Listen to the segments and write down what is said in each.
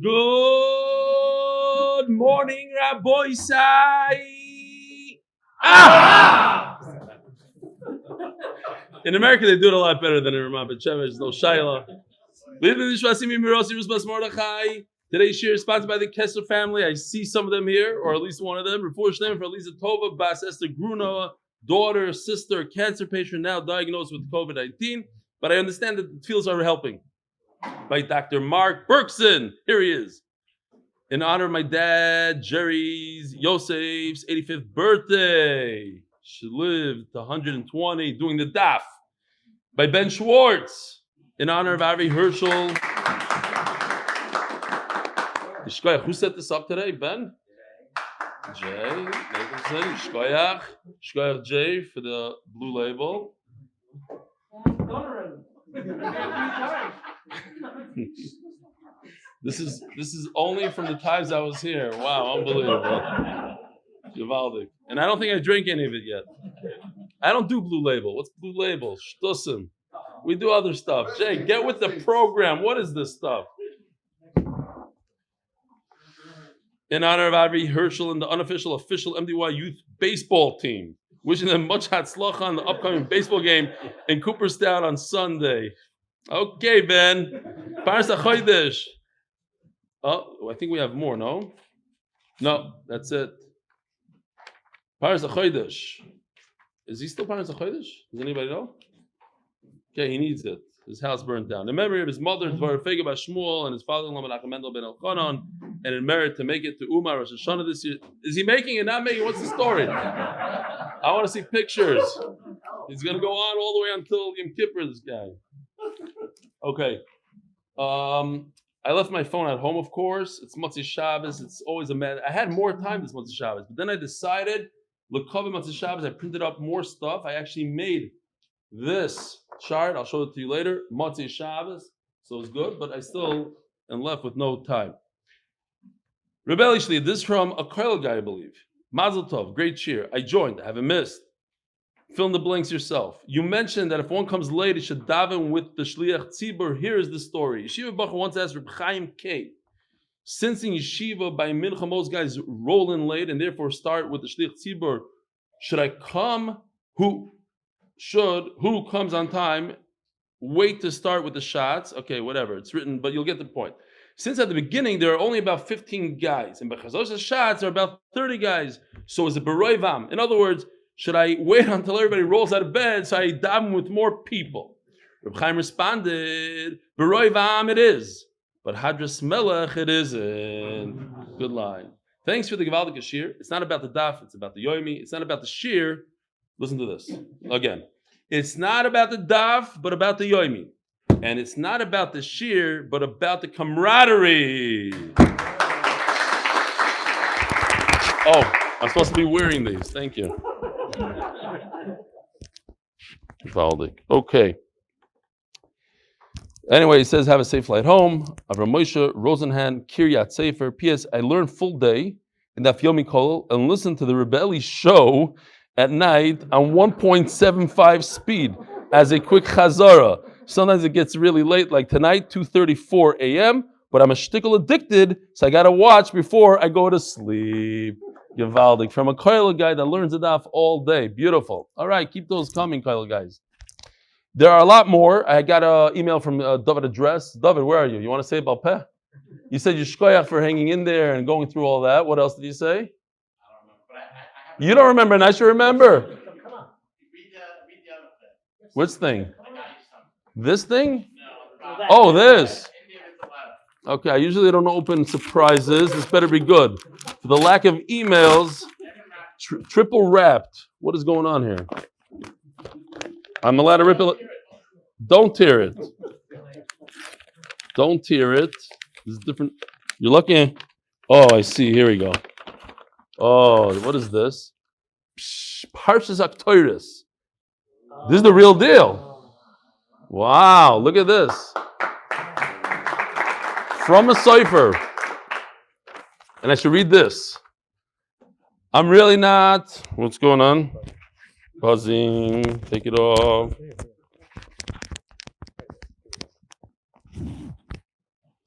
Good morning, Rabbi Sai. Ah! In America, they do it a lot better than in Ramat Bet Shemesh. No shayla. Today's shir is sponsored by the Kessler Family. I see some of them here, or at least one of them. Rafur Shneim for Elisa Tova, Bas Esther Grunah, daughter, sister, cancer patient, now diagnosed with COVID-19. But I understand that the fields are helping. By Dr. Marc Berkson. Here he is. In honor of my dad, Jerry's, Yosef's 85th birthday. She lived to 120 doing the Daf. By Ben Schwartz. In honor of Avi Hirschel. Who set this up today, Ben? Jay. Shkoyach. Shkoyach Jay for the blue label. This is only from the times I was here. Wow, unbelievable. Givaldic. And I don't think I drank any of it yet. I don't do blue label. What's blue label? Shtussim. We do other stuff. Jay, get with the program. What is this stuff? In honor of Avi Hirschel and the unofficial MDY youth baseball team. Wishing them much hatzlacha on the upcoming baseball game in Cooperstown on Sunday. Okay, Ben. Paras HaChodesh. Oh, I think we have more, no? No, that's it. Paras HaChodesh. Is he still Paras HaChodesh? Does anybody know? Okay, he needs it. His house burned down. In memory of his mother, Devora Faige by Shmuel, and his father-in-law, Menachem Mendel ben Elchanan, and in merit to make it to Uman Rosh this year. Is he making it, not making it? What's the story? I want to see pictures. He's going to go on all the way until Yom Kippur, this guy. Okay. I left my phone at home, of course. It's Motzei Shabbos. It's always a mad. I had more time this Motzei Shabbos, but then I decided, L'kaveh Motzei Shabbos, I printed up more stuff. I actually made this chart. I'll show it to you later. Motzei Shabbos. So it's good, but I still am left with no time. Rebellishly, this is from a Koil guy, I believe. Mazel Tov, great cheer. I joined. I haven't missed. Fill in the blanks yourself. You mentioned that if one comes late, it should daven with the Shliach Tzibur. Here is the story. Yeshiva Bacha once asked Reb Chaim K. Since in Yeshiva by Mincha most guys roll in late and therefore start with the Shliach Tzibur, should I come? Who comes on time? Wait to start with the shots. Okay, whatever. It's written, but you'll get the point. Since at the beginning there are only about 15 guys, and Bechazos's shots are about 30 guys. So is it Beroi Vam? In other words, should I wait until everybody rolls out of bed so I daven with more people? Reb Chaim responded, Beroi Vam it is, but Hadras Melech it isn't. Good line. Thanks for the Gevaldik Shir. It's not about the Daf, it's about the Yomi. It's not about the Shir. Listen to this again. It's not about the Daf, but about the Yomi. And it's not about the Shir, but about the camaraderie. Oh, I'm supposed to be wearing these. Thank you. Okay. Anyway, he says, have a safe flight home. Avram Moshe, Rosenhan, Kiryat Sefer. P.S. I learned full day in Daf Yomi Kol and listen to the Rebelli show at night on 1.75 speed as a quick chazara. Sometimes it gets really late, like tonight, 2:34 a.m., but I'm a shtickle addicted, so I got to watch before I go to sleep. Gevaldik, from a koil guy that learns the daf all day. Beautiful. All right, keep those coming, koil guys. There are a lot more. I got an email from David address. David, where are you? You want to say about Peh? You said you shkoyach for hanging in there and going through all that. What else did you say? I don't remember. But I you don't remember, and I should remember. Come on. Read the other thing. Which thing? This thing? No. Oh, this. Okay, I usually don't open surprises. This better be good. For the lack of emails, triple wrapped. What is going on here? I'm allowed to rip it. Don't tear it. Don't tear it. This is different. You're lucky. Oh, I see. Here we go. Oh, what is this? Parshas Aktoiris. This is the real deal. Wow, look at this. From a cipher. And I should read this. I'm really not. What's going on? Buzzing. Take it off.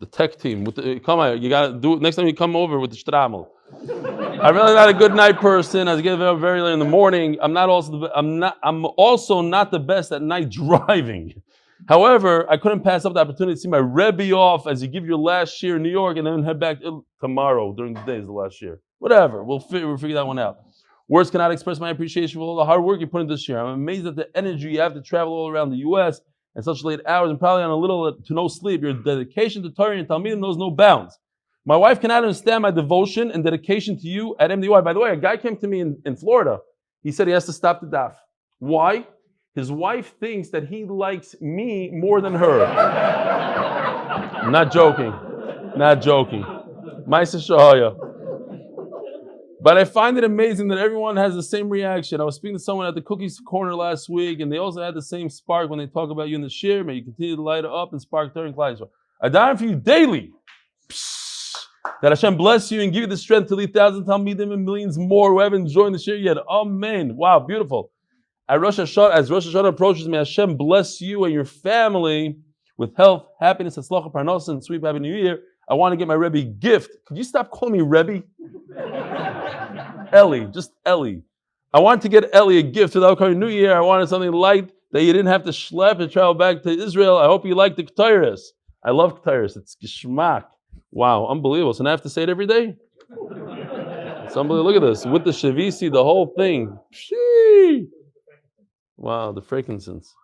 The tech team. Come on, you gotta do it next time you come over with the shtrammel. I'm really not a good night person. I get up very late in the morning. I'm also not the best at night driving. However, I couldn't pass up the opportunity to see my Rebbe off as you give your last year in New York and then head back tomorrow during the day is the last year. Whatever, we'll figure that one out. Words cannot express my appreciation for all the hard work you put in this year. I'm amazed at the energy you have to travel all around the U.S. and such late hours and probably on a little to no sleep. Your dedication to Torah and Talmidim knows no bounds. My wife cannot understand my devotion and dedication to you at MDY. By the way, a guy came to me in Florida. He said he has to stop the daf. Why? His wife thinks that he likes me more than her. I'm not joking. Not joking. Ma'aseh Shahaya. But I find it amazing that everyone has the same reaction. I was speaking to someone at the Cookies Corner last week, and they also had the same spark when they talk about you in the shir. May you continue to light it up and spark during Klal Yisrael. I die for you daily. That Hashem bless you and give you the strength to lead thousands of Talmidim and millions more who haven't joined the shir yet. Amen. Wow, beautiful. As Rosh Hashanah approaches, may Hashem bless you and your family with health, happiness, hatzlacha, parnasa, and sweet Happy New Year. I want to get my Rebbe gift. Could you stop calling me Rebbe? Eli, just Eli. I wanted to get Eli a gift for the upcoming New Year. I wanted something light that you didn't have to schlep and travel back to Israel. I hope you like the Ketairis. I love Ketairis. It's geschmack. Wow, unbelievable. So now I have to say it every day? It's unbelievable. Look at this. With the Shavisi, the whole thing. Shee. Wow, the frankincense.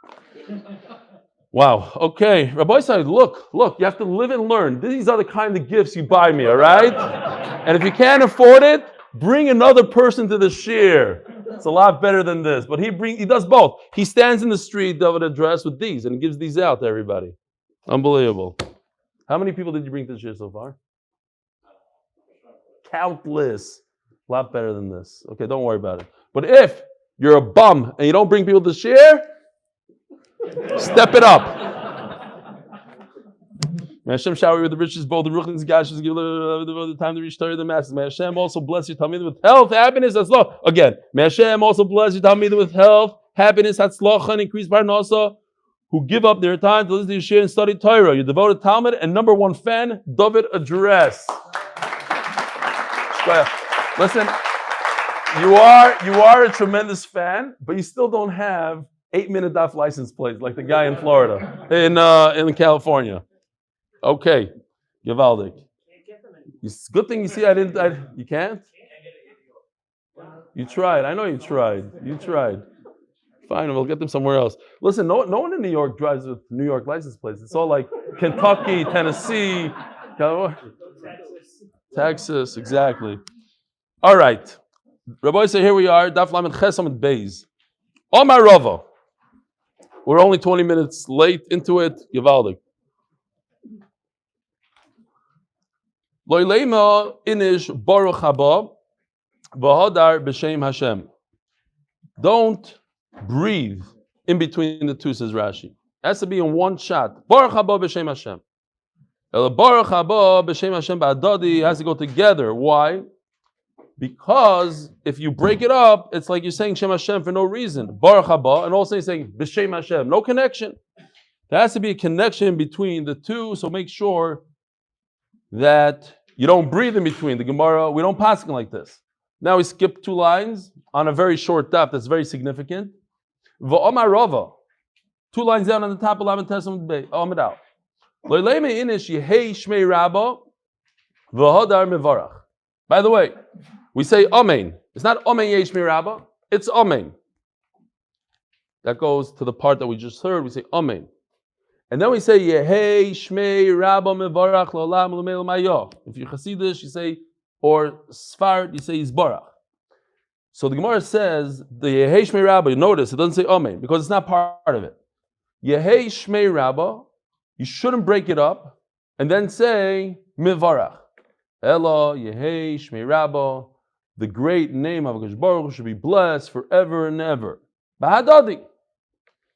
Wow. Okay. Rabbi said, look, you have to live and learn. These are the kind of gifts you buy me, all right? And if you can't afford it, bring another person to the shir. It's a lot better than this. But he does both. He stands in the street of an address with these and gives these out to everybody. Unbelievable. How many people did you bring to the shir so far? Countless. A lot better than this. Okay, don't worry about it. But if you're a bum and you don't bring people to the shir, step it up. May Hashem shower you with the riches, both the ruchnis and gashes, give the time to reach the masses. May Hashem also bless you, Talmidim, with health, happiness, hatzlacha. Again, may Hashem also bless you, Talmidim, with health, happiness, hatzlacha, and increased parnasa, who give up their time to listen to your shir and study Torah. Your devoted Talmud and number one fan, David Address. Listen, you are a tremendous fan, but you still don't have 8-minute daf license plates like the guy in Florida, in California. Okay, Givaldik. It's a good thing you see you can't? You tried. I know you tried. Fine, we'll get them somewhere else. Listen, no one in New York drives with New York license plates. It's all like Kentucky, Tennessee, Texas, exactly. All right. Rabbi say here we are, Daf Lamed Ches Amud Beis. Omar Rava. We're only 20 minutes late into it. Givaldik. Loilema inish baruch haba v'hadar b'shem Hashem. Don't breathe in between the two, says Rashi. It has to be in one shot. Baruch haba b'shem Hashem. Baruch haba b'shem Hashem ba'adadi has to go together. Why? Because if you break it up, it's like you're saying Shem Hashem for no reason. Baruch haba, and also you're saying b'shem Hashem. No connection. There has to be a connection between the two, so make sure that you don't breathe in between. The Gemara, we don't pass it like this. Now we skip 2 lines on a very short daf that's very significant. V'omar Rava, 2 lines down on the top of Lamed Tes Amud Aleph. Lo'ileme inish yehei shmei rabba v'hodar mevarach. By the way, we say Amen. It's not Amen yehei shmei rabba, it's Amen. That goes to the part that we just heard. We say Amen. And then we say Yehei Shmei Rabba Mevarach L'Olam L'Meil Mayo. If you're Hasidish, you say, or Sfard, you say Yisbarach. So the Gemara says the Yehei Shmei Rabba. You notice it doesn't say Amen because it's not part of it. Yehei Shmei Rabba. You shouldn't break it up and then say Mevarach. Ela Yehei Shmei Rabba. The great name of Hakadosh Baruch Hu should be blessed forever and ever. Bahadadi.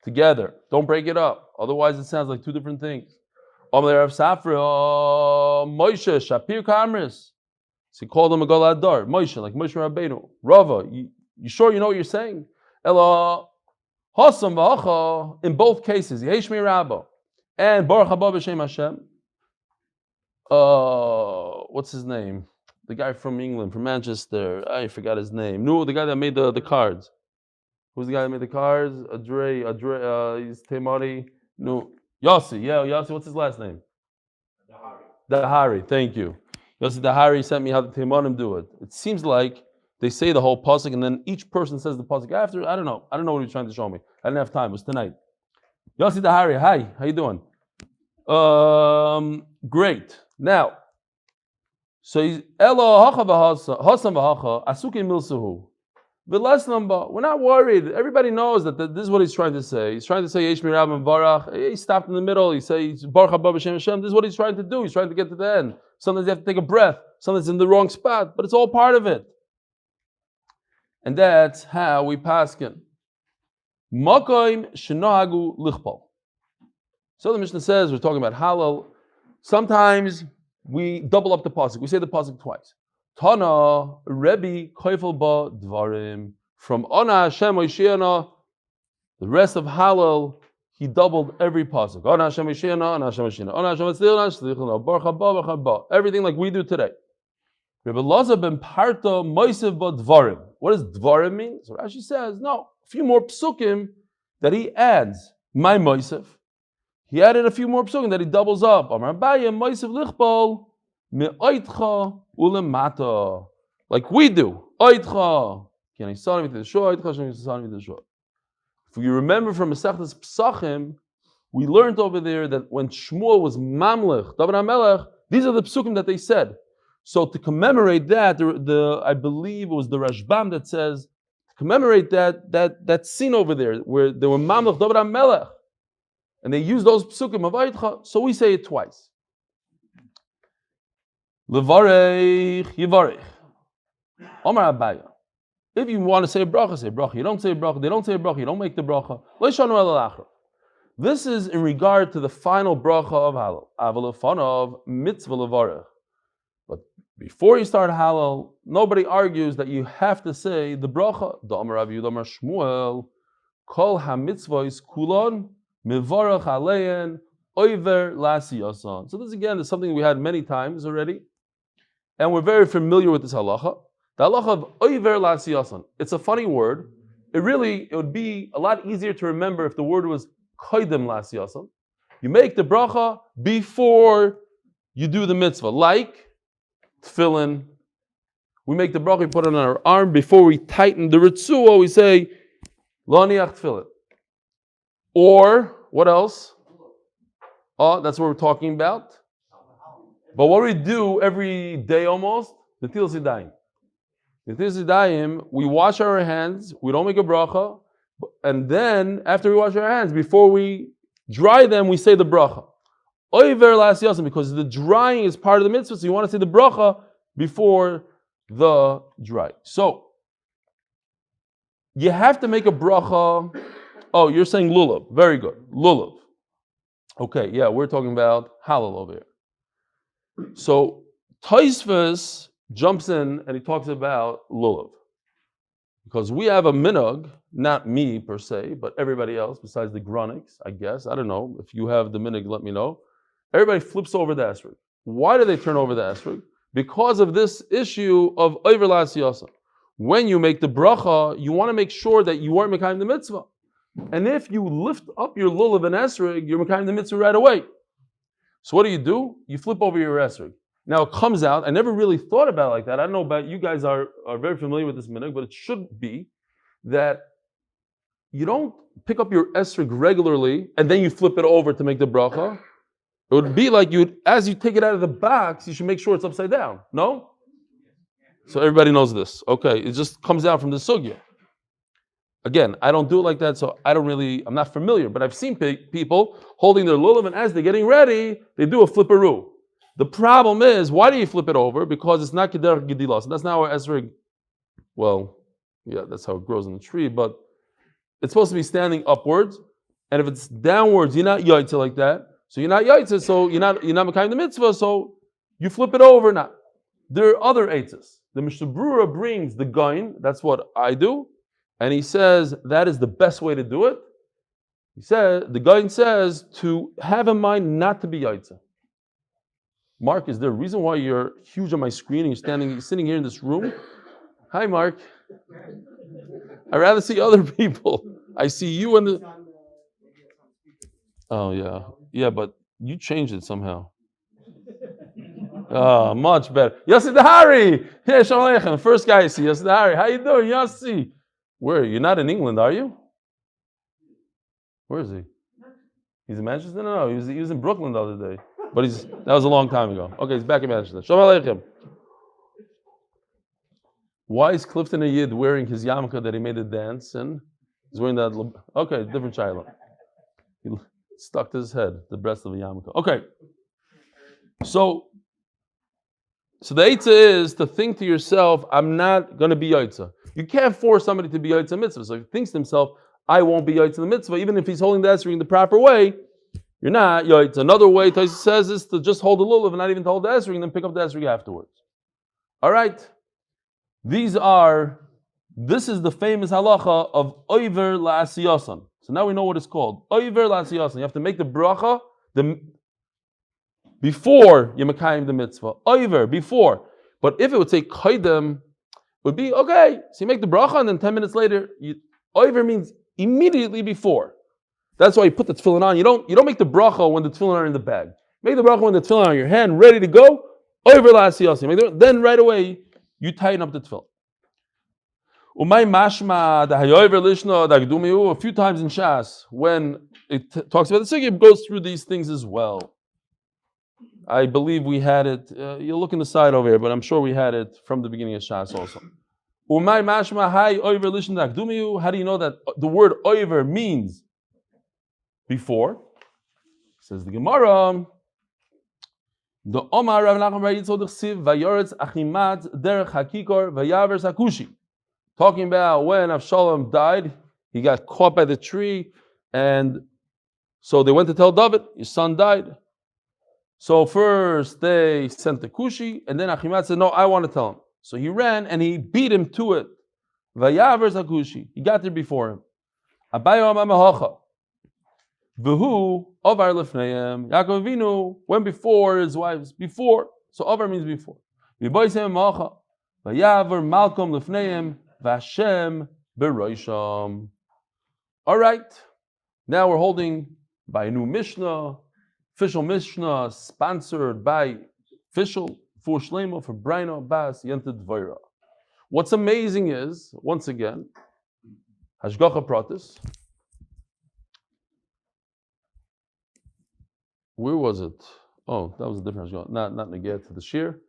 Together. Don't break it up. Otherwise, it sounds like 2 different things. Rav Safra, Moshe, Shapir Kamris. So he called him a Gadol Adar. Moshe, like Moshe Rabbeinu. Rava, you sure you know what you're saying? Ela, Hasam v'acha, in both cases, Yehei Shmei Rabba and Baruch haba b'shem Hashem. what's his name? The guy from England, from Manchester. I forgot his name. No, the guy that made the cards. Who's the guy that made the cards? He's Temari. No, Yossi. Yeah, Yossi. What's his last name? Dahari. Thank you. Yossi Dahari sent me how the Temanim do it. It seems like they say the whole pasuk and then each person says the pasuk after. I don't know what he was trying to show me. I didn't have time. It was tonight. Yossi Dahari. Hi. How you doing? Great. Now, so he's Elo hacha v'hasam v'hacha asukim milsuhu. The last number, we're not worried. Everybody knows that this is what he's trying to say. He's trying to say Yesh Mirab and Barach. He stopped in the middle. He says Baruch Haba B'Shem Hashem. This is what he's trying to do. He's trying to get to the end. Sometimes you have to take a breath. Sometimes it's in the wrong spot, but it's all part of it. And that's how we paskin. Makoim shenahagu lichpal. So the Mishnah says, we're talking about halal. Sometimes we double up the pasuk. We say the pasuk twice. Tana Rebbe Koifel Ba Dvarim. From Ona Hashem Oishiana, the rest of halal, he doubled every pasuk. Ona Hashem Oishiana, Ona Hashem Oishiana, Ona Hashem Oishiana, Baruch Haba, Baruch Haba. Everything like we do today. Rebbe Laza ben Parta Moisev Ba Dvarim. What does Dvarim mean? So Rashi says, no, a few more psukim that he adds. My Moisev. He added a few more psukim that he doubles up. Amar Abaye Moisev Lichbal Me'oitcha Ulemata. Like we do. Oitcha. Can I send me to the shore? Oitcha Shem send me to the shore. If you remember from Masechtas Pesachim, we learned over there that when Shmuel was Mamlech, David HaMelech, these are the psukim that they said. So to commemorate that, I believe it was the Rashbam that says, to commemorate that scene over there, where they were Mamlech, David HaMelech, and they used those psukim of Oitcha, so we say it twice. Levarech, Yivarech. Omar Abaya. If you want to say bracha, say bracha. You don't say bracha, they don't say bracha, you don't make the bracha. This is in regard to the final bracha of halal. Avalafanav mitzvah levarech. But before you start halal, nobody argues that you have to say the bracha. Da'amar Avi Da'amar Shmuel. Kol ha-mitzvahs kulon mevarech alein oiver lasiyasan. So this again is something we had many times already. And we're very familiar with this halacha. The halacha of oiver lasiyasan. It's a funny word. It would be a lot easier to remember if the word was koidem lasiyasan. You make the bracha before you do the mitzvah. Like tefillin. We make the bracha, we put it on our arm. Before we tighten the ritzuah, we say, lo niach tefillin. Or, what else? Oh, that's what we're talking about. But what we do every day almost, the Netilas Yadayim. The Netilas Yadayim, we wash our hands, we don't make a bracha, and then after we wash our hands, before we dry them, we say the bracha. Oiver lasiyasim, because the drying is part of the mitzvah, so you want to say the bracha before the dry. So, you have to make a bracha. Oh, you're saying lulav. Very good. Lulav. Okay, yeah, we're talking about halal over here. So Tosfos jumps in and he talks about lulav. Because we have a minhag, not me per se, but everybody else besides the Gronics, I guess. I don't know. If you have the minhag, let me know. Everybody flips over the esrog. Why do they turn over the esrog? Because of this issue of oiver la'asiyasa. When you make the bracha, you want to make sure that you aren't mekayim the mitzvah. And if you lift up your lulav and esrog, you're mekayim the mitzvah right away. So what do? You flip over your esrog. Now it comes out, I never really thought about it like that. I don't know about you guys are very familiar with this minhag, but it should be that you don't pick up your esrog regularly and then you flip it over to make the bracha. It would be like as you take it out of the box, you should make sure it's upside down. No? So everybody knows this. Okay, it just comes out from the sugya. Again, I don't do it like that, so I'm not familiar, but I've seen people holding their lulav, and as they're getting ready, they do a flipperoo. The problem is, why do you flip it over? Because it's not keder gedilas. So that's not our esrog. Well, yeah, that's how it grows in the tree, but it's supposed to be standing upwards, and if it's downwards, you're not yaitza like that. So you're not yaitza, so you're not mekayim the mitzvah, so you flip it over now. There are other eitzes. The Mishnah Brura brings the gain, that's what I do, and he says that is the best way to do it. The gain says to have in mind not to be yaitza. Mark, is there a reason why you're huge on my screen and you're sitting here in this room? Hi, Mark. I'd rather see other people. I see you and the... Oh, yeah. Yeah, but you changed it somehow. Oh, much better. Yossi Dahari! Hey, Shalom Aleichem. The first guy I see, Yossi Dahari. How you doing, Yossi? Where? You're not in England, are you? Where is he? He's in Manchester? No, he was in Brooklyn the other day. But that was a long time ago. Okay, he's back in Manchester. Shalom Aleichem. Why is Clifton a Yid wearing his yarmulke that he made a dance and he's wearing that? Okay, different child. He stuck to his head, the breast of a yarmulke. Okay. So the eitzah is to think to yourself, I'm not going to be yaitza. You can't force somebody to be yaitza mitzvah. So if he thinks to himself, I won't be yaitza the mitzvah, even if he's holding the esrog in the proper way, you're not yaitza. Another way Taisa says is to just hold the lulav and not even to hold the esrog and then pick up the esrog afterwards. All right. This is the famous halacha of oiver la'asiyasan. So now we know what it's called. Oiver la'asiyasan. You have to make the bracha before you mekayim the mitzvah. Oiver, before. But if it would say kaidem, it would be, okay, so you make the bracha and then 10 minutes later, oiver means immediately before. That's why you put the tefillin on. You don't make the bracha when the tefillin are in the bag. Make the bracha when the tefillin are in your hand, ready to go. Oiver la'asiyasan. Then right away, you tighten up the tefillin. Umay mashma dahayover lishna dagdumiu. A few times in Shas, when it talks about the Succah, it goes through these things as well. I believe we had it. You'll look in the side over here, but I'm sure we had it from the beginning of Shas also. Umay mashma hay oiver lishna dagdumiu. How do you know that the word oiver means before? Says the Gemara. The Omar Rav Menachem Bar Yitzod Chsiv Vayoretz Achimat Derech Hakikor Vayaver Sakushi. Talking about when Avshalom died, he got caught by the tree, and so they went to tell David, his son died. So first they sent the Kushi, and then Achimat said, no, I want to tell him. So he ran and he beat him to it. Vayaver Sakushi. He got there before him. Abayo Amamehocha. V'hu Ovar Lefneim. Yaakov Avinu went before his wives. Before. So Ovar means before. V'boisem Macha. Vayaver Malcolm Lefneim. V'Hashem Beroisham. All right. Now we're holding by a new Mishnah. Official Mishnah sponsored by official for Shlema for Brino Bas Yented Devora. What's amazing is, once again, Hashgacha Pratis. Where was it? Oh, that was a different Hashgacha. Not Neged to the Shir.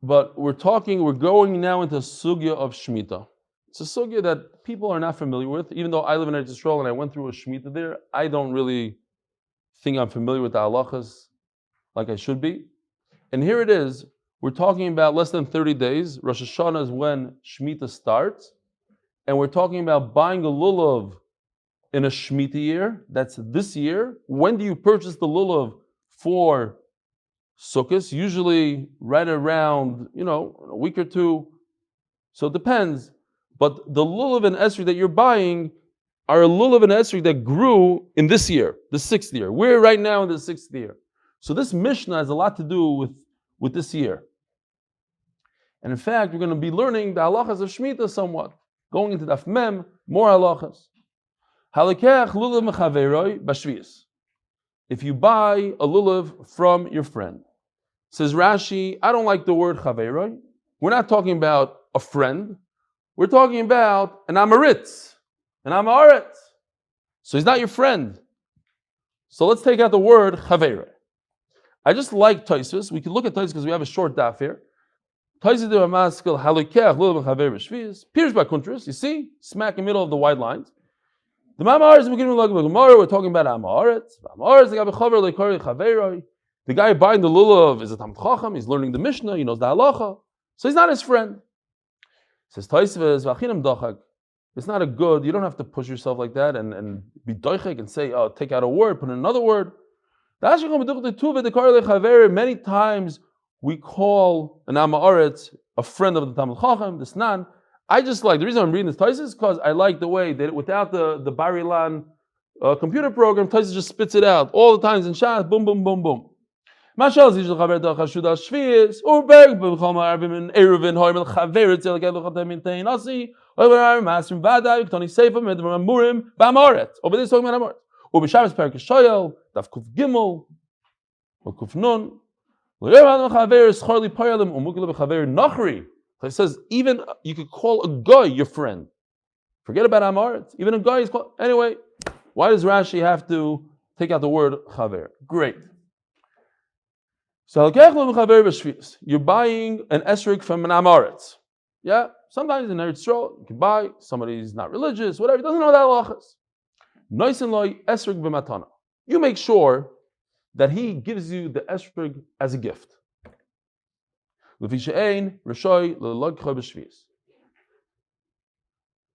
But we're going now into a sugya of Shemitah. It's a sugya that people are not familiar with. Even though I live in Eretz Yisrael and I went through a Shemitah there, I don't really think I'm familiar with the halachas like I should be. And here it is. We're talking about less than 30 days. Rosh Hashanah is when Shemitah starts. And we're talking about buying a lulav in a Shemitah year. That's this year. When do you purchase the lulav for Sukkot? Usually right around, a week or two. So it depends. But the lulav and esrog that you're buying are a lulav and esrog that grew in this year, the 6th year. We're right now in the 6th year. So this Mishnah has a lot to do with this year. And in fact, we're going to be learning the halachas of Shemitah somewhat. Going into Daf Mem, more halachas. Halakech lulav mechaveroi b'shvius. If you buy a lulav from your friend. Says Rashi, I don't like the word chaveroi. We're not talking about a friend. We're talking about an amaritz, an amaretz. So he's not your friend. So let's take out the word chaveroi. I just like Tosfos. We can look at Tosfos because we have a short daf here. Tosfos de Maskil halakech lulav mechaveroi b'shvius. Pirush b'kuntris. You see, smack in the middle of the white lines. The Mamar is beginning with Gemara. We're talking about amaretz. Amaretz the guy b'chaver lekori chaveroi. The guy buying the lulav is a Talmid Chacham. He's learning the Mishnah. He knows the halacha. So he's not his friend. Says Tosfos, v'achinam dachak. It's not a good. You don't have to push yourself like that and be doichek and say, oh, take out a word, put in another word. Many times we call an amaretz a friend of the Talmid Chacham, the Snan. I just like, the reason I'm reading this Tosfos is because I like the way that without the Bar-Ilan computer program, Tosfos just spits it out all the times in Shas, boom, boom, boom, boom. Mashal zishul chaver da chashuda shvius or berg b'chol ma'arvim in eruvin hoymel chaver etzel gelu chatem in tein asi over masrim vada yuktoni seifam medvar amurim ba'amoret. Over this talking about amoret. Or b'shabbos perik shoyel daf kuf gimel or kuf nun. L'yevad chaver schorli payalim umukil b'chaver nachri. So it says even you could call a guy your friend. Forget about amoret. Even a guy is called anyway. Why does Rashi have to take out the word chaver? Great. So you're buying an esrog from an amoretz. Yeah, sometimes in Eretz Yisrael you can buy, somebody's not religious, whatever, he doesn't know that halachas. Noisin loy esrog b'matana. You make sure that he gives you the esrog as a gift.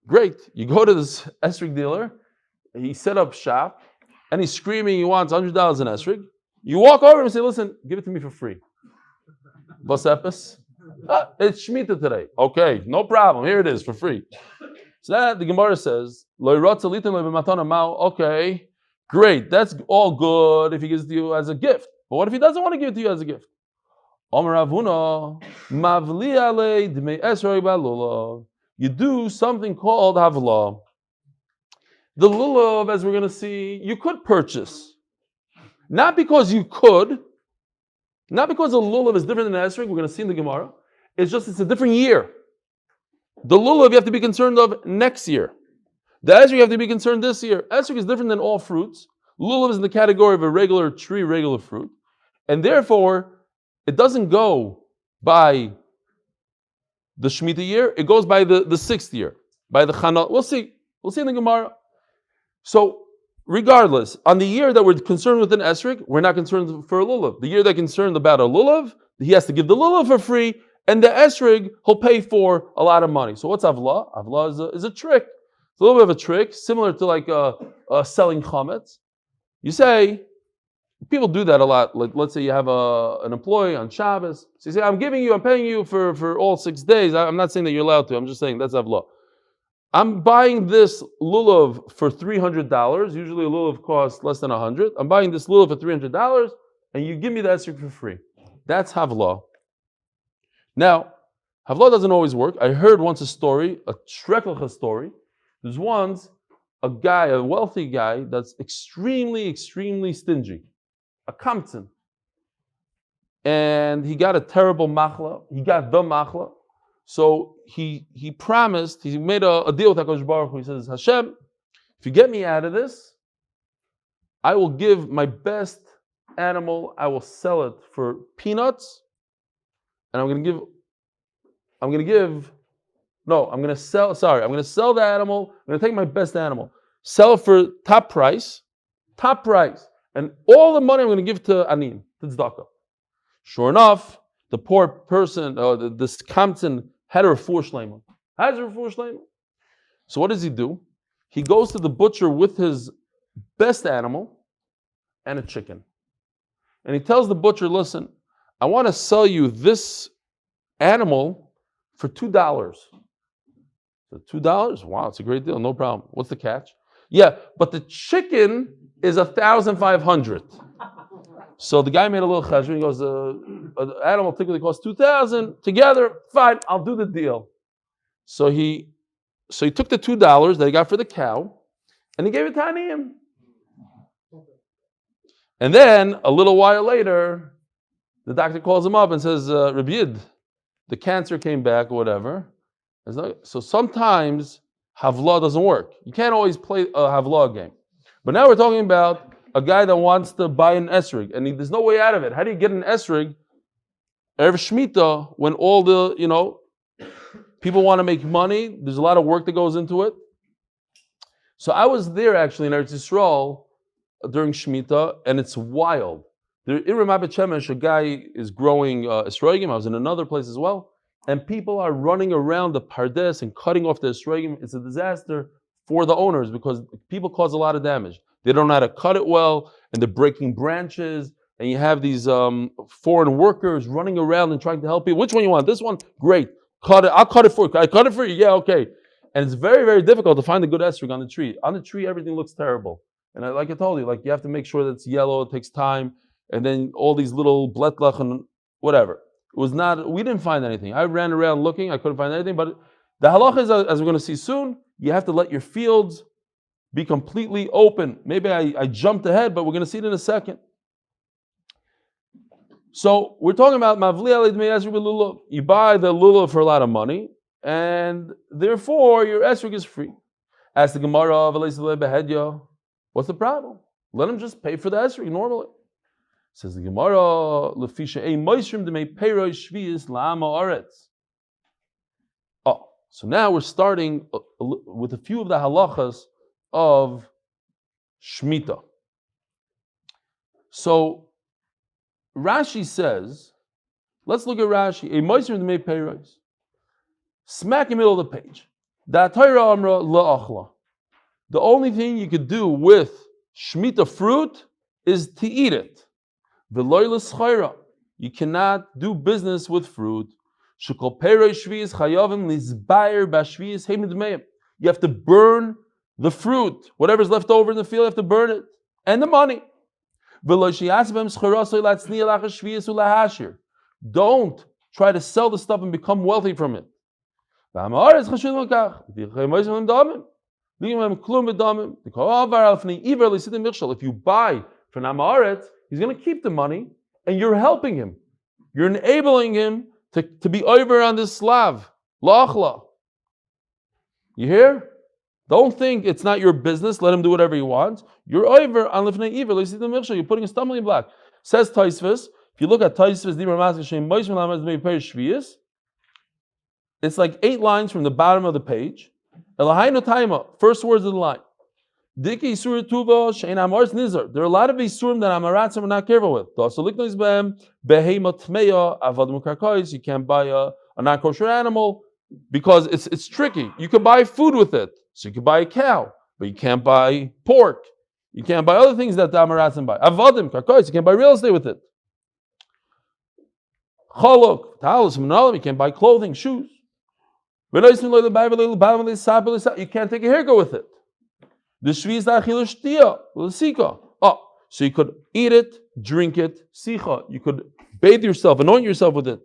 Great, you go to this esrog dealer, he set up shop, and he's screaming he wants $100 in esrog. You walk over and say, listen, give it to me for free. It's Shemitah today. Okay, no problem. Here it is for free. So that the Gemara says, okay, great. That's all good if he gives it to you as a gift. But what if he doesn't want to give it to you as a gift? You do something called havla. The lulav, as we're going to see, you could purchase. Not because you could, not because the lulav is different than the esrog, we're going to see in the Gemara. It's just, it's a different year. The lulav you have to be concerned of next year. The esrog you have to be concerned this year. Esrog is different than all fruits. Lulav is in the category of a regular tree, regular fruit. And therefore, it doesn't go by the Shemitah year, it goes by the 6th year, by the Chana. We'll see in the Gemara. So, regardless, on the year that we're concerned with an esrog, we're not concerned for a lulav. The year they're concerned about a lulav, he has to give the lulav for free, and the esrog he'll pay for a lot of money. So what's avla? Avla is a trick. It's a little bit of a trick, similar to like selling chametz. You say, people do that a lot. Like, let's say you have an employee on Shabbos. So you say, I'm paying you for all 6 days. I'm not saying that you're allowed to. I'm just saying that's avla. I'm buying this lulav for $300. Usually a lulav costs less than $100. I'm buying this lulav for $300, and you give me the esrog for free. That's havla. Now, havla doesn't always work. I heard once a story, a shreklecha story. There's once a guy, a wealthy guy, that's extremely, extremely stingy, a kamtzin. And he got a terrible machla. He got the machla. So he promised, he made a deal with HaKadosh Baruch Hu. He says, Hashem, if you get me out of this, I will give my best animal, I will sell it for peanuts, and I'm going to sell the animal, I'm going to take my best animal, sell it for top price, and all the money I'm going to give to Anim, to Tzedakah. Sure enough, the poor person, this Kamtzin, had a refuah shlema. Has a refuah shlema. So what does he do? He goes to the butcher with his best animal and a chicken. And he tells the butcher, listen, I want to sell you this animal for $2. So $2? Wow, it's a great deal, no problem. What's the catch? Yeah, but the chicken is $1,500. So the guy made a little cheshbon. He goes, the animal typically costs $2,000. Together, fine, I'll do the deal. So he took the $2 that he got for the cow, and he gave it to Aniyim. And then, a little while later, the doctor calls him up and says, Rabbi Yid, the cancer came back or whatever. So sometimes havla doesn't work. You can't always play a havla game. But now we're talking about a guy that wants to buy an esrog, and there's no way out of it. How do you get an esrog Erev Shemitah when all the, people want to make money? There's a lot of work that goes into it. So I was there actually in Eretz Yisrael during Shemitah, and it's wild. There, in Ramat Bet Shemesh, a guy is growing esrogim. I was in another place as well, and people are running around the pardes and cutting off the esrogim. It's a disaster for the owners because people cause a lot of damage. They don't know how to cut it well, and they're breaking branches, and you have these foreign workers running around and trying to help you. Which one you want? This one? Great. Cut it. I'll cut it for you. Can I cut it for you? Yeah, okay. And it's very, very difficult to find a good esrog on the tree. On the tree, everything looks terrible. And like I told you, you have to make sure that it's yellow. It takes time. and then all these little bletlach and whatever. It was not. We didn't find anything. I ran around looking. I couldn't find anything. But the halacha is, as we're going to see soon, you have to let your fields be completely open. Maybe I jumped ahead, but we're going to see it in a second. So we're talking about mavli alei dmei esrog b'lulav. You buy the lulav for a lot of money, and therefore your esrog is free. Ask the Gemara, what's the problem? Let him just pay for the esrog normally. Says the Gemara, lefisha ei moishrim demei peiroi shvius la'ama aretz. Oh, so now we're starting with a few of the halachas of Shemitah. So Rashi says, let's look at Rashi. A moishrim demei peiros. Smack in the middle of the page. The only thing you could do with Shemitah fruit is to eat it. You cannot do business with fruit. You have to burn the fruit. Whatever's left over in the field, you have to burn it. And the money. Don't try to sell the stuff and become wealthy from it. If you buy from Amaretz, he's going to keep the money, and you're helping him. You're enabling him to be over on this slav. Lachla. You hear? Don't think it's not your business. Let him do whatever he wants. You're over on Lifnei Iver. You're putting a stumbling block. Says Taisvis. If you look at Taisvis, it's like 8 lines from the bottom of the page. First words of the line. There are a lot of isurim that Amaratzim are not careful with. You can't buy a non-kosher animal because it's tricky. You can buy food with it. So you can buy a cow, but you can't buy pork. You can't buy other things that the Amaratzim buy. Avadim, karkois, you can't buy real estate with it. Cholok, talis, you can't buy clothing, shoes. You can't take a haircut with it. Oh, so you could eat it, drink it, sicha. You could bathe yourself, anoint yourself with it.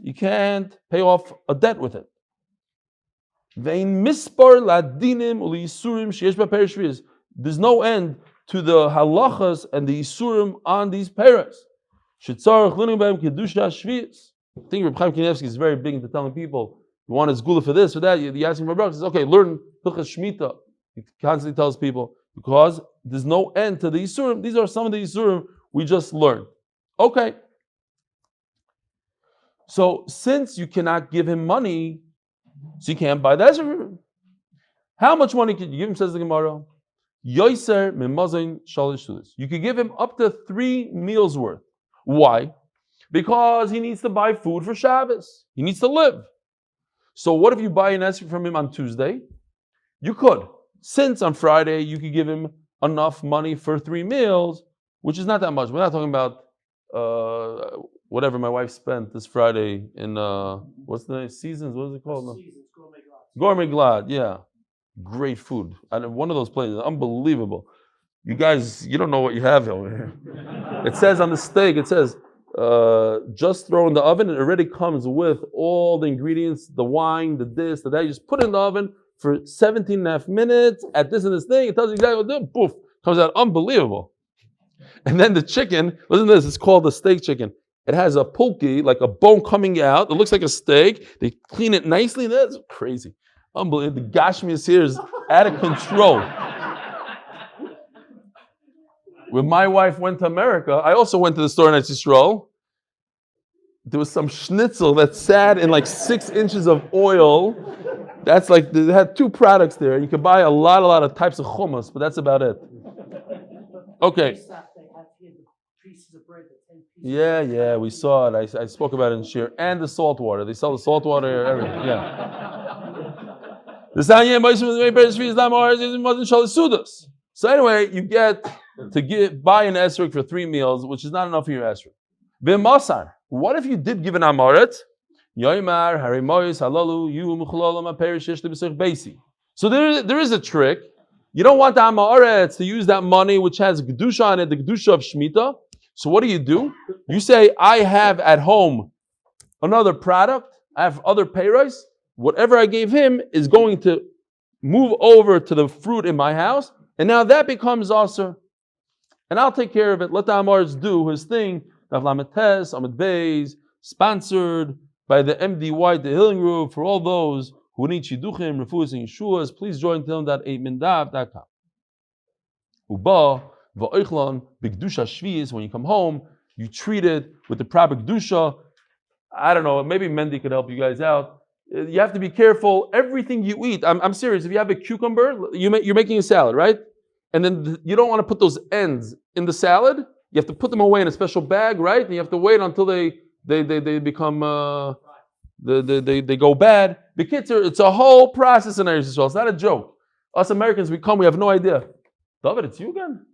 You can't pay off a debt with it. There's no end to the halachas and the isurim on these paras. I think Reb Chaim Kanievsky is very big into telling people, you want his gula for this or that, you ask him for says, okay, learn Hilchas Shemitah. He constantly tells people, because there's no end to the isurim. These are some of the isurim we just learned. Okay. So since you cannot give him money, so you can't buy the esrog. How much money can you give him, says the Gemara? Yoser mimazin shalish tulis. You could give him up to 3 meals worth. Why? Because he needs to buy food for Shabbos. He needs to live. So what if you buy an esrog from him on Tuesday? You could. Since on Friday you could give him enough money for 3 meals, which is not that much. We're not talking about whatever my wife spent this Friday in what's the name? Seasons. What is it called? Seasons, Gourmet Glad. Yeah, great food. And one of those places, unbelievable. You guys, you don't know what you have over here. It says on the steak, it says just throw in the oven. It already comes with all the ingredients, the wine, the this, the that. You just put it in the oven for 17.5 minutes at this and this thing. It tells you exactly what to do. Poof, comes out unbelievable. And then the chicken, listen to this, it's called the steak chicken. It has a pulki, like a bone coming out. It looks like a steak. They clean it nicely. That's crazy. Unbelievable. The gashmias here is out of control. When my wife went to America, I also went to the store in Eretz Yisrael. There was some schnitzel that sat in like 6 inches of oil. That's like, they had 2 products there. You could buy a lot of types of hummus, but that's about it. Okay. Yeah, we saw it. I spoke about it in Shir. And the salt water. They sell the salt water, everything. Yeah. So anyway, you get to buy an esrog for 3 meals, which is not enough for your esrog. B'masar. What if you did give an amaret? So there is a trick. You don't want the Ha'aretz to use that money which has Kedusha on it, the Kedusha of Shemitah. So what do? You say, I have at home another product, I have other payros. Whatever I gave him is going to move over to the fruit in my house, and now that becomes Aser. And I'll take care of it. Let the Ha'aretz do his thing. Amud Beis, sponsored by the MDY, the Healing Group, for all those who need Shidduchim, Refuahs, and Yeshuas. Please join Tehillim.8mindav.com. Uba, va'oichlon, b'kedusha shvius. When you come home, you treat it with the proper kedusha. I don't know, maybe Mendel could help you guys out. You have to be careful. Everything you eat, I'm serious. If you have a cucumber, you're making a salad, right? And then you don't want to put those ends in the salad. You have to put them away in a special bag, right? And you have to wait until they become they go bad. The kids it's a whole process in Eretz Yisrael. It's not a joke. Us Americans, we have no idea. David, it's you again?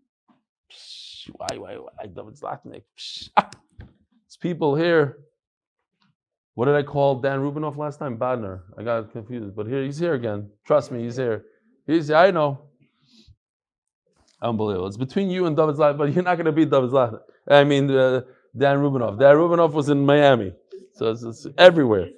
Why, David's laughing. It's people here. What did I call Dan Rubinoff last time? Badner. I got confused. But he's here again. Trust me, he's here. I know. Unbelievable. It's between you and David's life, but you're not going to beat David's life. I mean, Dan Rubinoff. Dan Rubinoff was in Miami. So it's everywhere.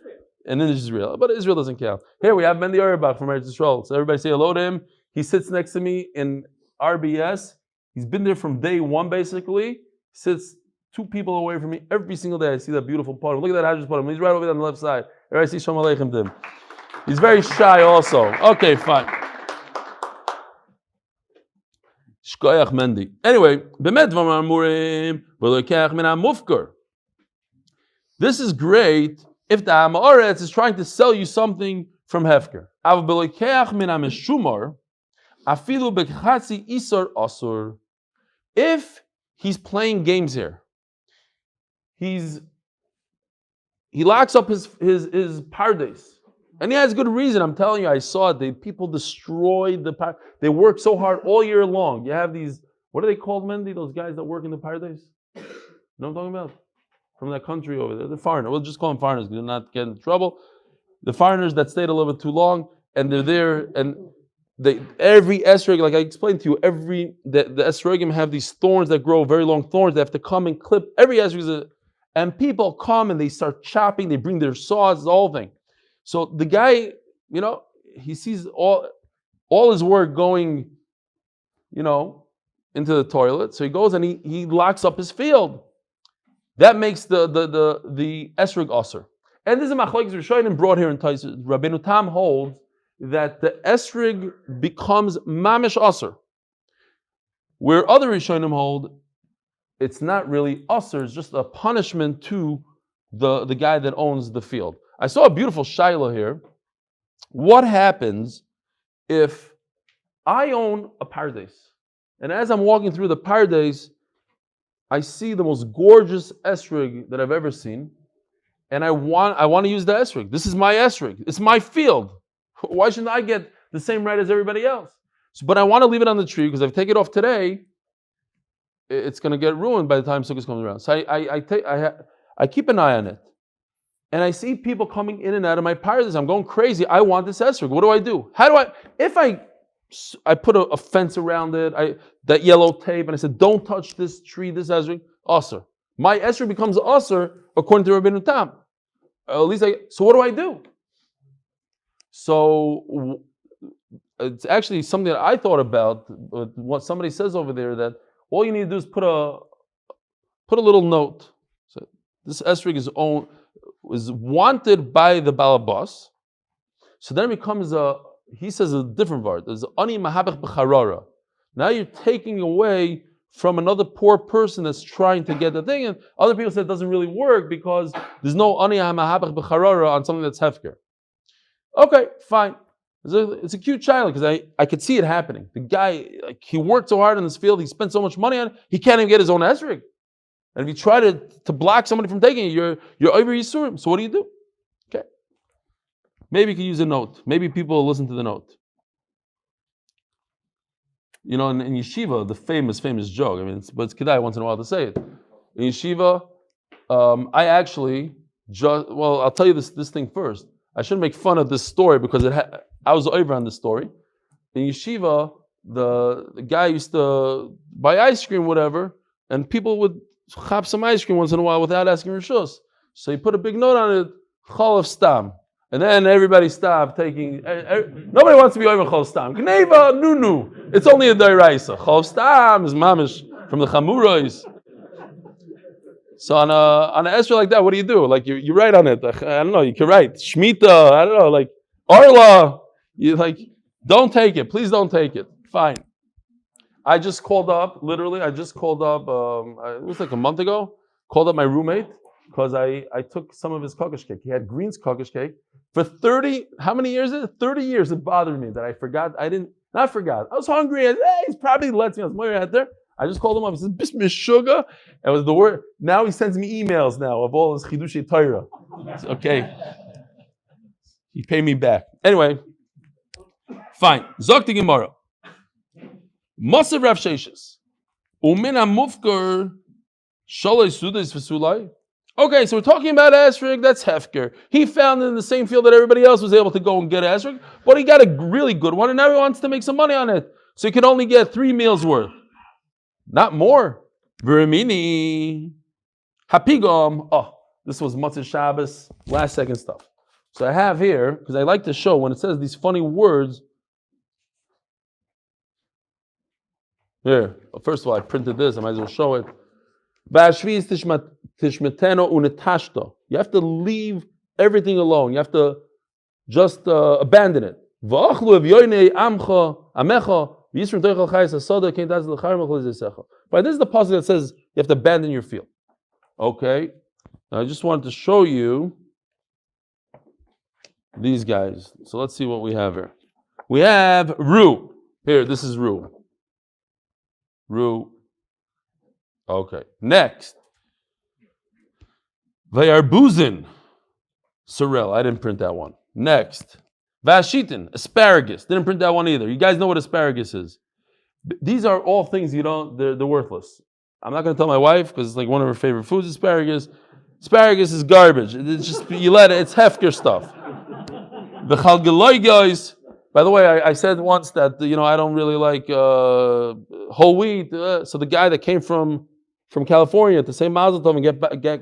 And in Israel. But Israel doesn't count. Here we have Mendel Auerbach from Eretz Yisrael. So everybody say hello to him. He sits next to me in RBS. He's been there from day one, basically. He sits 2 people away from me every single day. I see that beautiful podium. Look at that Hajj's podium. He's right over there on the left side. I see Shalom Aleichem to him. He's very shy also. Okay, fine. Shkoyach Mendi. Anyway, this is great if the Ha'aretz is trying to sell you something from Hefker. If he's playing games here, he locks up his pardes. And he has good reason. I'm telling you, I saw it. People destroyed the pardes. They work so hard all year long. You have these, what are they called, Mendy? Those guys that work in the pardes? You know what I'm talking about? From that country over there. The foreigner. We'll just call them foreigners because they're not getting in trouble. The foreigners that stayed a little bit too long, and they're there, and every esrog, like I explained to you, the esrogim have these thorns that grow, very long thorns. They have to come and clip every esrog. And people come and they start chopping. They bring their saws, the whole thing. So the guy, he sees all his work going, into the toilet. So he goes and he locks up his field. That makes the esrog aser. And this is machlokes Rishonim brought here in Taisus. Rabbeinu Tam holds that the esrog becomes mamish aser, where other Rishonim hold it's not really aser, it's just a punishment to the guy that owns the field. I saw a beautiful shaila here. What happens if I own a pardes, and as I'm walking through the pardes, I see the most gorgeous esrog that I've ever seen, and I want to use the esrog. This is my esrog. It's my field. Why shouldn't I get the same right as everybody else? But I want to leave it on the tree because if I take it off today, it's going to get ruined by the time Sukkah comes around. So I keep an eye on it. And I see people coming in and out of my pardes. I'm going crazy. I want this esrog. What do? If I put a fence around it, that yellow tape, and I said, don't touch this tree, this esrog, aser. My esrog becomes aser according to Rabbeinu Tam. So what do? So it's actually something that I thought about. What somebody says over there, that all you need to do is put a little note. So this esrog is wanted by the balabas. So then it becomes he says a different word. There's ani mahabech b'charara. Now you're taking away from another poor person that's trying to get the thing, and other people say it doesn't really work because there's no ani mahabech b'charara on something that's hefker. Okay, fine. It's a cute child because I could see it happening. The guy, he worked so hard in this field, he spent so much money on it, he can't even get his own esrog. And if you try to block somebody from taking it, you're over Yisurim. So what do? Okay. Maybe you can use a note. Maybe people will listen to the note. In yeshiva, the famous joke, but it's kedai once in a while to say it. In yeshiva, I actually I'll tell you this thing first. I shouldn't make fun of this story because I was over on this story. In yeshiva, the guy used to buy ice cream, whatever, and people would chop some ice cream once in a while without asking rishus. So he put a big note on it, chol of stam. And then everybody stopped taking. Nobody wants to be over chol stam. Gneva, nunu. It's only a dairaisa. Chol stam is mamish from the chamurais. So on a esrog like that, what do? Like you write on it. I don't know. You can write shmita. I don't know. Like arla. You like don't take it. Please don't take it. Fine. I just called up. Literally, I just called up. It was like a month ago. Called up my roommate because I took some of his kokosh cake. He had Green's kokosh cake. For 30, how many years is it? 30 years it bothered me that I forgot. I was hungry. He's probably lets me. I was more out there. I just called him up. He says, Bismillah sugar. It was the word. Now he sends me emails now of all his chidushei Torah. Okay. He paid me back. Anyway, fine. Zok the Gemara. Masav Rav Sheishes. Umin amufker shaloi sudas v'sulai. Okay, so we're talking about esrog, that's hefker. He found it in the same field that everybody else was able to go and get esrog, but he got a really good one, and now he wants to make some money on it. So he can only get 3 meals worth. Not more. Virimini. Hapigam. Oh, this was Matzah Shabbos, last second stuff. So I have here, because I like to show when it says these funny words. Here, first of all, I printed this, I might as well show it. You have to leave everything alone. You have to just abandon it. By this is the passage that says you have to abandon your field. Okay, now I just wanted to show you these guys. So let's see what we have here. We have Ru. Here, this is Ru. Ru. Okay, next. Vayarbuzin. Sorrel, I didn't print that one. Next. Vashitin, asparagus. Didn't print that one either. You guys know what asparagus is. These are all things they're worthless. I'm not going to tell my wife because it's like one of her favorite foods, asparagus. Asparagus is garbage. It's just, you let it, it's hefker stuff. The chalgeloi guys, by the way, I said once that, I don't really like whole wheat. So the guy that came from California to say Mazel Tov and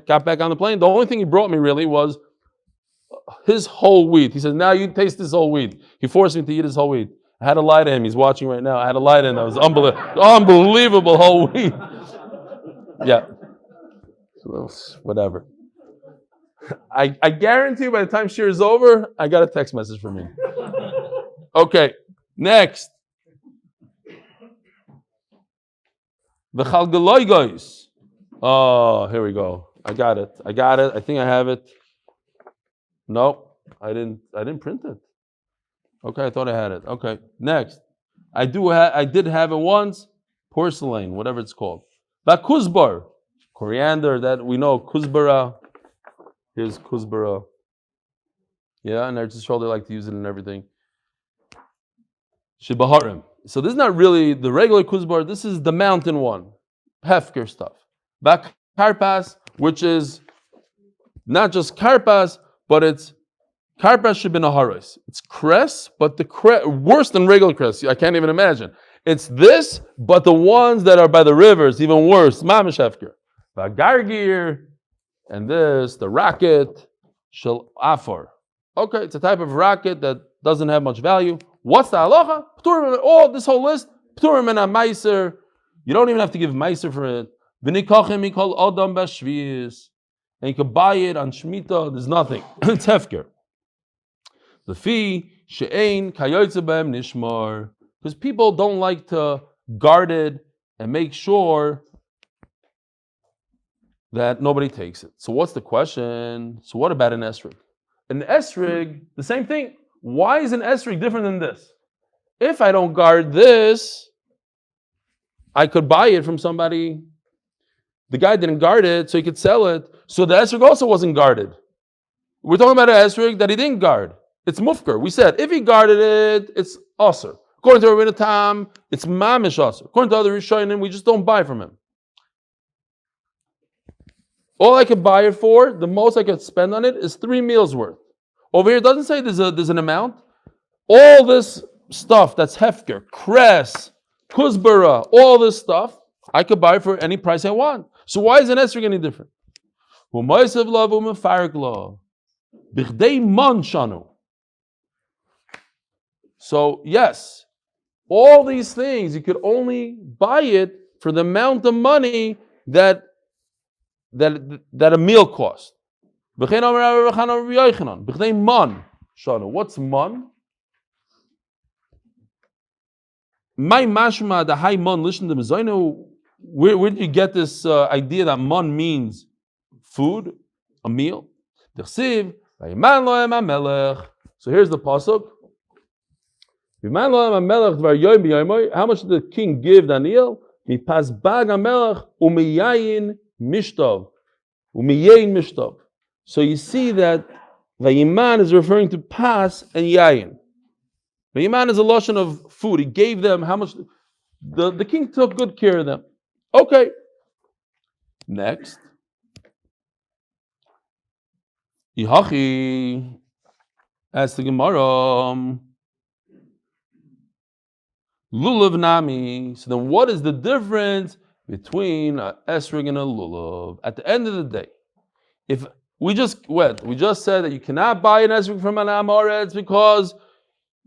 got back on the plane, the only thing he brought me really was his whole wheat. He said, now you taste this whole wheat. He forced me to eat his whole wheat. I had to lie to him. He's watching right now. I had to lie to him. That was unbelievable whole wheat. Yeah. Whatever. I guarantee you by the time shir is over, I got a text message from him. Okay, next. The chalgeloi guys. Oh, here we go. I got it. I think I have it. No, I didn't print it. Okay, I thought I had it. Okay, next. I did have it once. Porcelain, whatever it's called. But kuzbar, coriander, that we know, kuzbara. Here's kuzbara. Yeah, and Eretz Yisrael, they like to use it in everything. Shibaharim. So this is not really the regular kuzbar, this is the mountain one. Hefker stuff. Bak karpas, which is not just karpas, but it's karpas shibinaharis. It's cress, but the worse than regular cress. I can't even imagine. It's this, but the ones that are by the rivers, even worse. Mamish hefker. Vagargir, and this, the rocket, shel afar. Okay, it's a type of rocket that doesn't have much value. What's the halacha? All this whole list. Pturim and a meiser. You don't even have to give meiser for it. V'nikachim mikol odam b'shvius. And you can buy it on Shemitah. There's nothing. It's hefker. The fee she'ein kayotze b'hem nishmar. Because people don't like to guard it and make sure that nobody takes it. So what's the question? So what about an esrig? An esrig, the same thing. Why is an esrig different than this? If I don't guard this, I could buy it from somebody. The guy didn't guard it, so he could sell it. So the esrig also wasn't guarded. We're talking about an esrig that he didn't guard. It's mufker. We said if he guarded it, it's aser. According to Rabbeinu Tam, it's mamish aser. According to other Rishonim, we just don't buy from him. All I could buy it for, the most I could spend on it is 3 meals worth. Over here, it doesn't say there's an amount. All this stuff that's hefker, cress, kuzbara, all this stuff, I could buy for any price I want. So why is an esrog any different? So yes, all these things, you could only buy it for the amount of money that a meal cost. What's man? My mashma, the high man, listen to me. Where did you get this idea that man means food, a meal? So here's the pasuk. How much did the king give Daniel? So you see that Vayiman is referring to pas and yayin. Vayiman is a lotion of food. He gave them how much? The king took good care of them. Okay. Next. Yihachi. Ask the Gemara. Lulav nami. So then what is the difference between an esrog and a lulav? At the end of the day, if we just said that you cannot buy an esrog from an amoretz because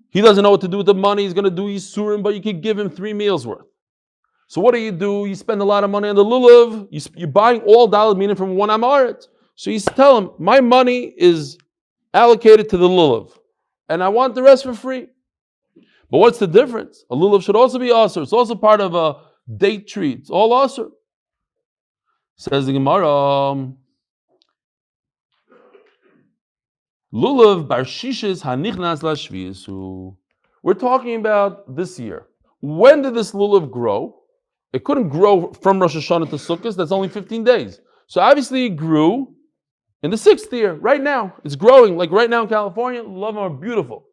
he doesn't know what to do with the money, he's going to do yisurim, but you could give him 3 meals worth. So what do? You spend a lot of money on the lulav, you're buying all daled meaning from one amoretz. So you tell him, my money is allocated to the lulav, and I want the rest for free. But what's the difference? A lulav should also be asur. It's also part of a date treat. It's all asur. Says the Gemara, lulav bar shishis hanichnas lashviyasu. We're talking about this year. When did this lulav grow? It couldn't grow from Rosh Hashanah to Sukkot. That's only 15 days. So obviously it grew in the 6th year. Right now, it's growing. Like right now in California, lulav are beautiful.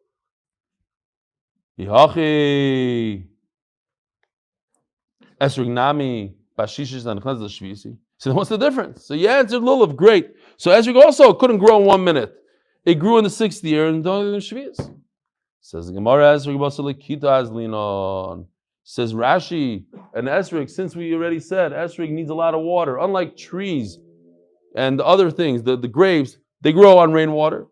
Yihachi esrog nami bashishis hanichnas lashviyasi. So what's the difference? So you answered lulav, great. So esrog also couldn't grow in 1 minute. It grew in the 6th year and don't even shvius. Says the Gemara, esrog basal kita azlinon. Says Rashi, an esrog, since we already said esrog needs a lot of water, unlike trees and other things, the grapes, they grow on rainwater.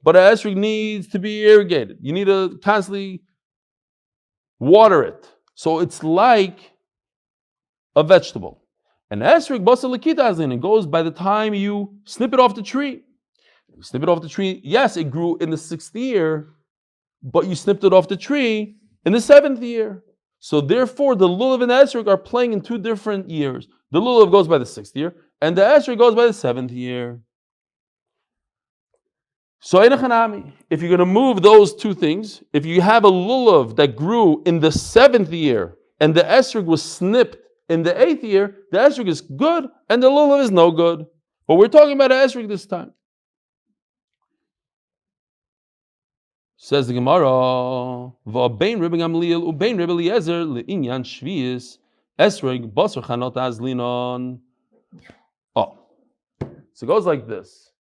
But an esrog needs to be irrigated. You need to constantly water it. So it's like a vegetable. An esrog basal kita azlinon, it goes by the time you snip it off the tree. You snip it off the tree, yes, it grew in the 6th year, but you snipped it off the tree in the 7th year. So therefore, the lulav and the esrog are playing in 2 different years. The lulav goes by the 6th year, and the esrog goes by the 7th year. So if you're going to move those 2 things, if you have a lulav that grew in the 7th year, and the esrog was snipped in the 8th year, the esrog is good, and the lulav is no good. But we're talking about an esrog this time. Says the Gemara, "Va'bein Rebbe Gamliel ubein Rebbe Eliezer le'inyan shvius esrog basar chanot azlinon." Oh, so it goes like this.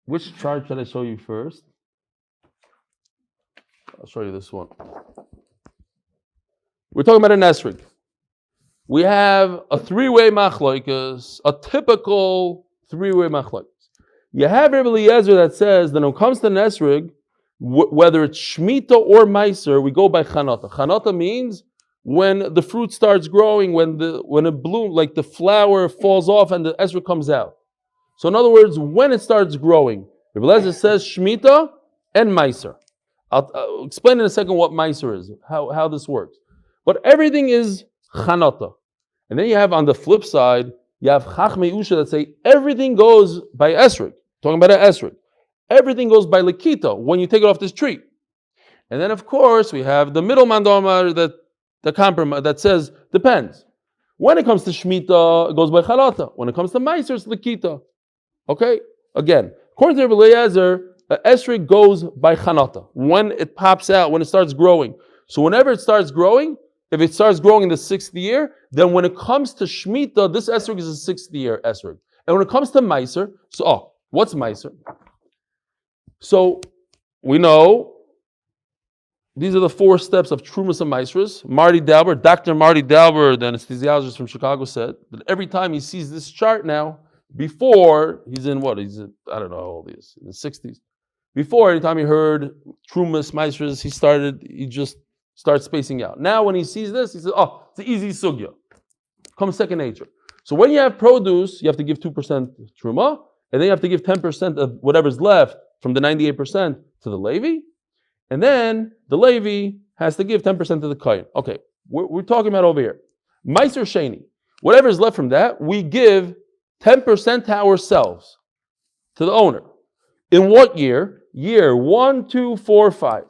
Which chart should I show you first? I'll show you this one. We're talking about an esrog. We have a 3-way machloikas, a typical 3-way machloikas. You have Rebbe Eliezer that says that when it comes to Nesrig, whether it's Shemitah or Meiser, we go by Chanata. Chanata means when the fruit starts growing, when it blooms, like the flower falls off and the Esrog comes out. So in other words, when it starts growing, Rebbe Eliezer says Shemitah and Meiser. I'll explain in a second what Meiser is, how this works. But everything is Chanata. And then you have on the flip side, you have Chachmei Usha that say everything goes by Esrog. Talking about an esrog. Everything goes by Lakita when you take it off this tree. And then, of course, we have the middle mandamar that says depends. When it comes to Shemitah, it goes by Chalata. When it comes to Meiser, it's Lakita. Okay? Again, according to Rebbe Eliezer, the esrog goes by Chanata. When it pops out, when it starts growing. So whenever it starts growing, if it starts growing in the 6th year, then when it comes to Shemitah, this esrog is a 6th year esrog. And when it comes to Meiser, what's Meiser? So we know these are the 4 steps of Trumas and Maisras. Dr. Marty Dalber, the anesthesiologist from Chicago, said that every time he sees this chart now, before he's in what? He's in, I don't know how old he is, in the 60s. Before, anytime he heard Trumas, Maisras, he just starts spacing out. Now when he sees this, he says, oh, it's an easy sugya. Comes second nature. So when you have produce, you have to give 2% Truma, and then you have to give 10% of whatever's left from the 98% to the Levi, and then the Levi has to give 10% to the Kohen. Okay, we're talking about over here. Meiser Sheni. Whatever is left from that, we give 10% to ourselves, to the owner. In what year? Year 1, 2, 4, 5.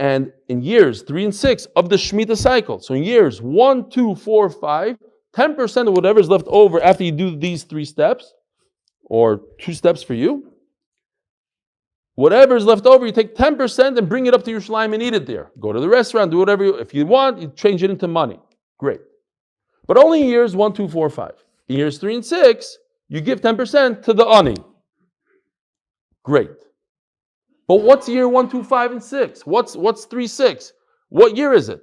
And in years 3 and 6 of the Shemitah cycle. So in years 1, 2, 4, 5, 10% of whatever is left over after you do these 3 steps, or 2 steps for you, whatever is left over, you take 10% and bring it up to Yerushalayim and eat it there. Go to the restaurant, do whatever if you want, you change it into money. Great. But only in years 1, 2, 4, 5. In years 3 and 6, you give 10% to the ani. Great. But what's year 1, 2, 5, and 6? What's 3, 6? What year is it?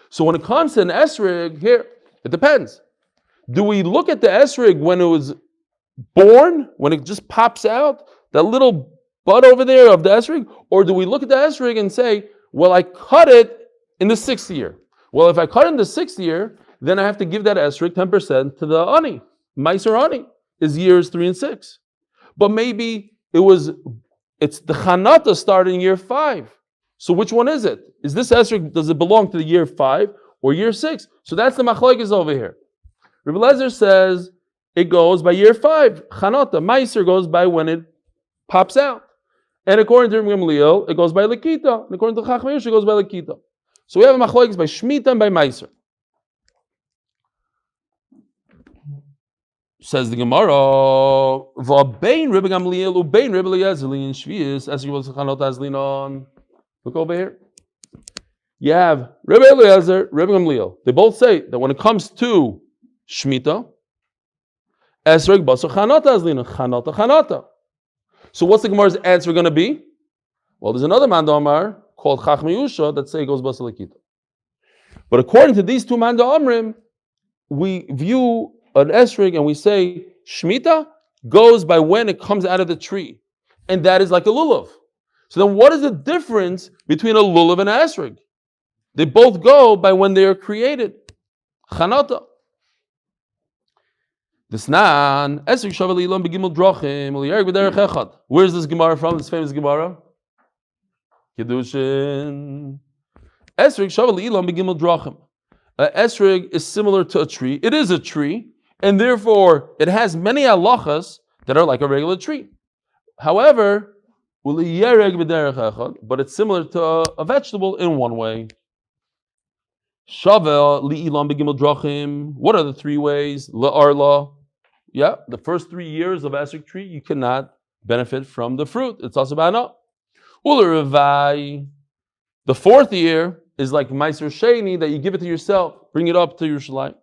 So when it comes to an esrig, here, it depends. Do we look at the esrig when it was born, when it just pops out, that little bud over there of the esrig? Or do we look at the esrig and say, well, I cut it in the 6th year. Well, if I cut it in the 6th year, then I have to give that esrig 10% to the ani. Meiser ani is years 3 and 6. But maybe it's the chanata started in year 5. So which one is it? Is this esrig, does it belong to the year 5 or year 6? So that's the machlokes over here. Rebbe Lezer says it goes by year 5. Chanata, Meiser goes by when it pops out. And according to Rebbe Gamliel, it goes by Lekita. And according to Chacham Hirsch, it goes by Lekita. So we have a machlokes by Shemitah and by Meiser. Says the Gemara, "V'abein Rebbe Gamliel ubein Rebbe Eliezer in Shvius as you was chanot azlinon." Look over here. You have Rebbe Eliezer, Rebbe Gamliel. They both say that when it comes to Shemitah, esrog baso chanot azlinon, chanota. So what's the Gemara's answer going to be? Well, there's another man Omar called Chacham Yusha that say it goes baso lekita. But according to these 2 man Omrim, we view an esrig and we say Shemitah goes by when it comes out of the tree, and that is like a lulav. So then what is the difference between a lulav and an esrig? They both go by when they are created. Chanata. Desnan esrig shavel ilam begimel drachim uliyarg b'derech echad. Where's this Gemara from? This famous Gemara? Kedushin. Esrig shavel ilam begimel drachim. Esrig is similar to a tree. It is a tree, and therefore it has many halachas that are like a regular tree. However, but it's similar to a vegetable in one way. What are the 3 ways? La'arla. Yeah, the first 3 years of esrig tree, you cannot benefit from the fruit. It's also bana. The 4th year is like Meiser Sheni, that you give it to yourself, bring it up to Yerushalayim.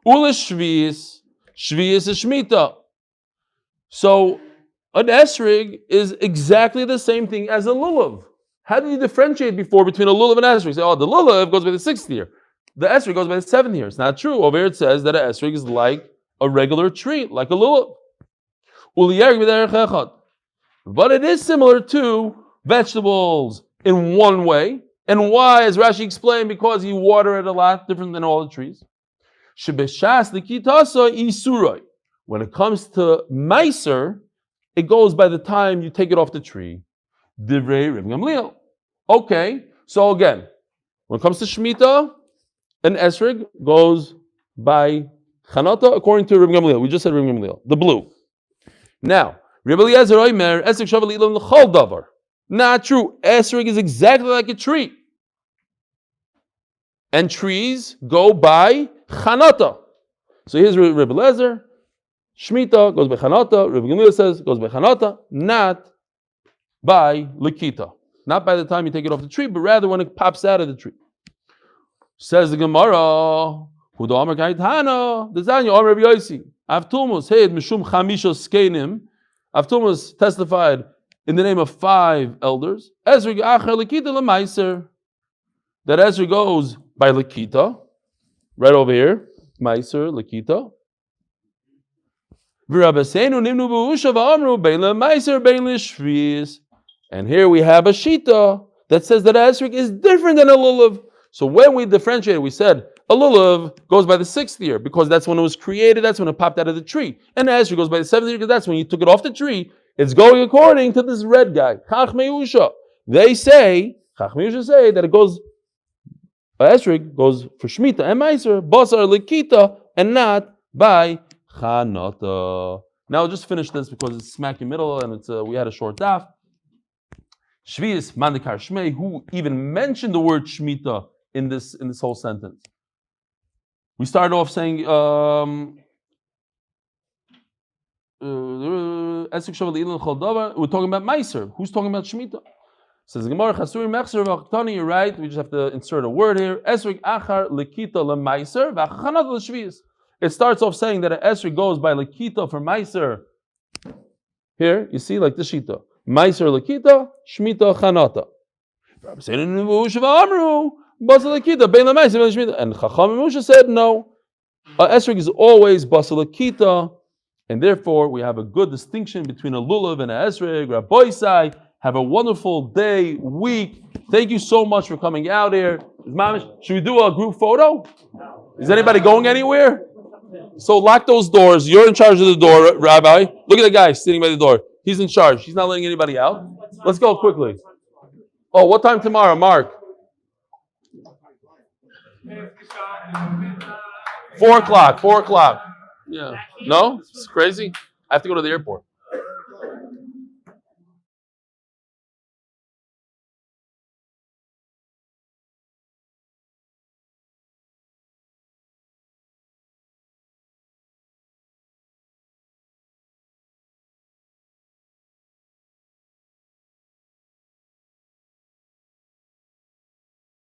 Ula Shvius is Shemitah. So an esrig is exactly the same thing as a lulav. How do you differentiate before between a lulav and an esrig? You say, oh, the lulav goes by the 6th year. The esrig goes by the 7th year. It's not true. Over here it says that an esrig is like a regular tree, like a lulav. But it is similar to vegetables in one way. And why, as Rashi explained, because you water it a lot, different than all the trees. When it comes to Meiser, it goes by the time you take it off the tree. Okay, so again, when it comes to Shemitah, an esrig goes by Chanata according to Rebbe Gamliel. We just said Rebbe Gamliel, the blue. Now, Rebbe Eliezer Oimer, esrig shavel ilam l'chol davar. Not true. Esrig is exactly like a tree. And trees go by Chanata. So here's Rebbe Eliezer. Shemitah goes by Chanata. Rebbe Gamliel says goes by Chanata, not by Lekita. Not by the time you take it off the tree, but rather when it pops out of the tree. Says the Gemara, Huda Amar Kaitana, the Zanya Amar Rabbi Yossi. Avtumus, hey, Mishum Chamisha Skenim. Avtumus testified in the name of 5 elders. Esrig achar lekita lemaiser. That Esrig goes by lekita, right over here. Maiser lekita. V'rabbeseinu nimnu b'usha v'amru bein lemaiser bein lishviz. And here we have a shita that says that Esrig is different than a lulav. So when we differentiated, we said a lulav goes by the 6th year because that's when it was created, that's when it popped out of the tree. And Esrig goes by the 7th year because that's when you took it off the tree. It's going according to this red guy. Chach meusha. They say, Chach meusha say that it goes, Esrig goes for Shemitah and Meiser, Basar Lekita, and not by Chanata. Now I'll just finish this because it's smack in the middle and it's we had a short daf. Shvius Mandikar Shmei, who even mentioned the word Shemitah in this whole sentence. We started off saying we're talking about Meiser. Who's talking about Shemitah? Says Gemara Chasuri Mechser v'Achtani. You're right. We just have to insert a word here. Esrik achar lekita lemeiser v'Achanat l'shvius. It starts off saying that an Esrik goes by lekita for Meiser. Here you see like the shita. Meiser lekita, Shemitah chanata. And Chacham Musha said no. Esrik is always basalakita, and therefore we have a good distinction between a lulav and a esrik. Rabbi Sai, have a wonderful day, week. Thank you so much for coming out here. Should we do a group photo? Is anybody going anywhere? So lock those doors. You're in charge of the door, Rabbi. Look at the guy sitting by the door. He's in charge. He's not letting anybody out. Let's go quickly. Oh, what time tomorrow, Mark? 4 o'clock. 4 o'clock. Yeah. No? It's crazy. I have to go to the airport.